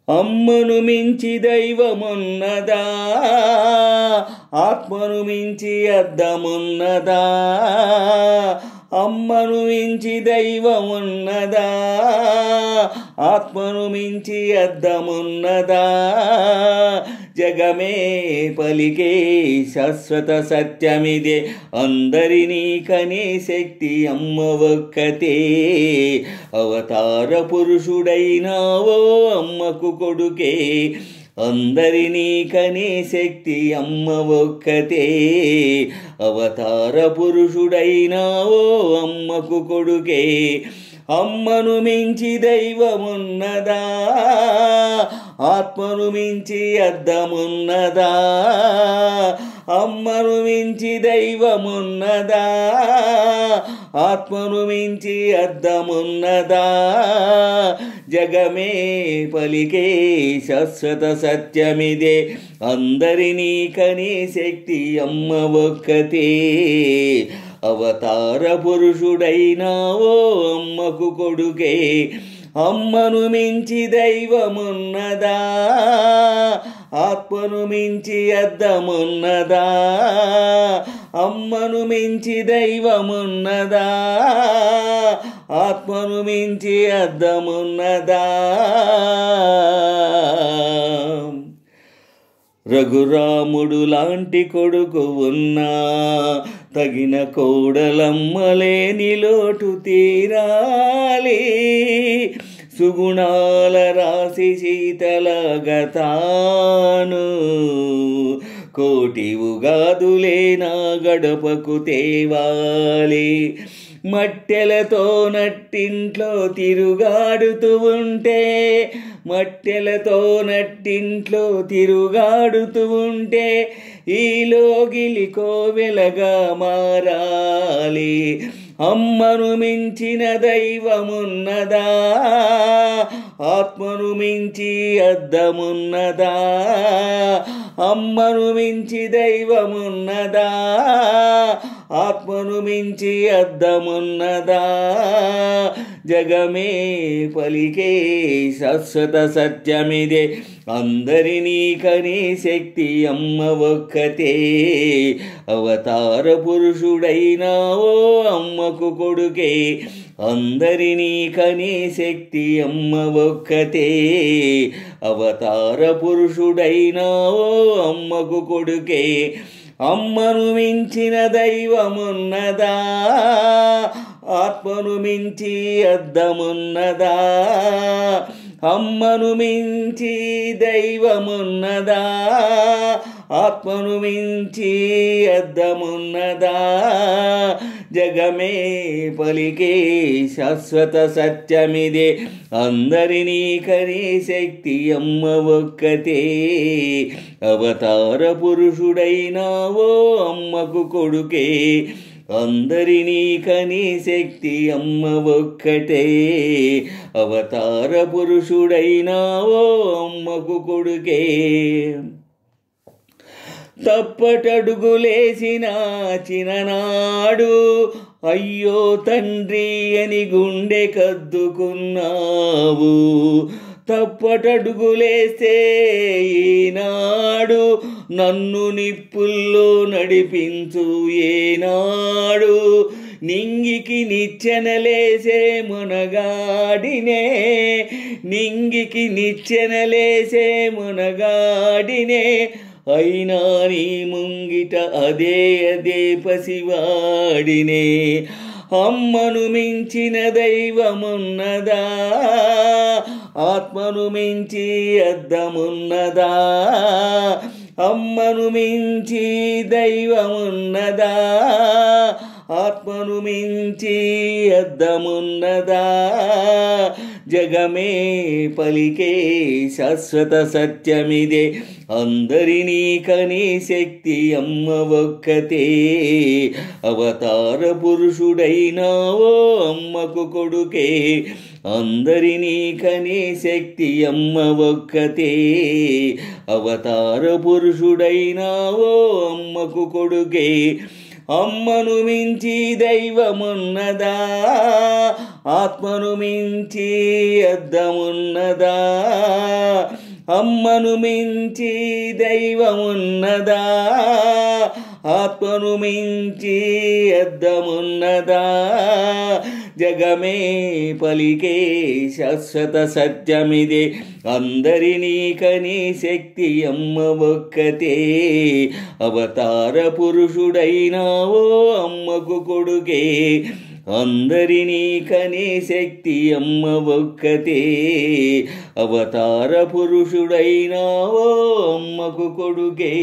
అమ్మను మించి దైవమున్నదా, ఆత్మను మించి అద్దమున్నదా? అమ్మను మించి దైవమున్నదా, ఆత్మను మించి అద్దమున్నదా? జగమే పలికే శాశ్వత సత్యమిదే, అందరినీ కనే శక్తి అమ్మ ఒక్కతే. అవతార పురుషుడైనావో అమ్మకు కొడుకే, అందరినీ కనే శక్తి అమ్మ ఒక్కతే. అవతార పురుషుడైనావో అమ్మకు కొడుకే. అమ్మను మించి దైవమున్నదా, ఆత్మను మించి అద్దమున్నదా? అమ్మను మించి దైవమున్నదా, ఆత్మను మించి అద్దమున్నదా? జగమే పలికే శాశ్వత సత్యమిదే, అందరినీ కనే శక్తి అమ్మ ఒక్కతే. అవతార పురుషుడైనావో అమ్మకు కొడుకే, అమ్మను మించి దైవమున్నదా, ఆత్మను మించి అద్దమున్నదా? అమ్మను మించి దైవమున్నదా, ఆత్మను మించి అద్దమున్నదా? రఘురాముడు లాంటి కొడుకు ఉన్నా, తగిన కోడలమ్మలేని లోటు తీరాలి. సుగుణాల రాశి శీతలగతాను, కోటి ఉగాదులే నా గడపకు తేవాలి. మట్టెలతో నట్టింట్లో తిరుగాడుతూ ఉంటే, మట్టెలతో నట్టింట్లో తిరుగాడుతూ ఉంటే, ఈ లోగిలి కోవెలగా మారాలి. అమ్మను మించిన దైవమున్నదా, ఆత్మను మించి అద్దమున్నదా? అమ్మను మించి దైవమున్నదా, ఆత్మను మించి అద్దమున్నదా? జగమే పలికే శాశ్వత సత్యమిదే, అందరినీ కనే శక్తి అమ్మ ఒక్కతే. అవతార పురుషుడైనావో అమ్మకు కొడుకే, అందరినీ కనే శక్తి అమ్మ ఒక్కతే. అవతార పురుషుడైనావో అమ్మకు కొడుకే. అమ్మను మించిన దైవమున్నదా, ఆత్మను మించి అద్దమున్నదా? అమ్మను మించి దైవమున్నదా, ఆత్మను మించి అద్దమున్నదా? జగమే పలికే శాశ్వత సత్యమిదే, అందరినీ కనే శక్తి అమ్మ ఒక్కతే. అవతార పురుషుడైనావో అమ్మకు కొడుకే, అందరినీ కనే శక్తి అమ్మ ఒక్కటే. అవతార పురుషుడైనావో అమ్మకు కొడుకే. తప్పటడుగులేసిన చిన్ననాడు, అయ్యో తండ్రి అని గుండె కద్దుకున్నావు. తప్పటడుగులేస్తే ఈనాడు, నన్ను నిప్పుల్లో నడిపించు ఏనాడు. నింగికి నిచ్చెనలేసే మునగాడినే, నింగికి నిచ్చెనలేసే మునగాడినే. అయినా నీ ముంగిట అదే అదే పసివాడినే. అమ్మను మించిన దైవమున్నదా, ఆత్మను మించి అద్దమున్నదా? అమ్మను మించి దైవమున్నదా, ఆత్మను మించి అద్దమున్నదా? జగమే పలికే శాశ్వత సత్యమిదే, అందరినీ కనే శక్తి అమ్మ ఒక్కతే. అవతార పురుషుడైనావో అమ్మకు కొడుకే, అందరినీ కనే శక్తి అమ్మ ఒక్కతే. అవతార పురుషుడైనావో అమ్మకు కొడుకే, అమ్మను మించి దైవమున్నదా, ఆత్మను మించి అద్దమున్నదా, అమ్మను మించి దైవమున్నదా, ఆత్మను మించి అద్దమున్నదా, జగమే పలికే శాశ్వత సత్యమిదే, అందరినీ కనే శక్తి అమ్మ ఒక్కతే, అవతార పురుషుడైనావో అమ్మకు కొడుకే, అందరినీ కనే శక్తి అమ్మ ఒక్కతే, అవతార పురుషుడైనావో అమ్మకు కొడుకే.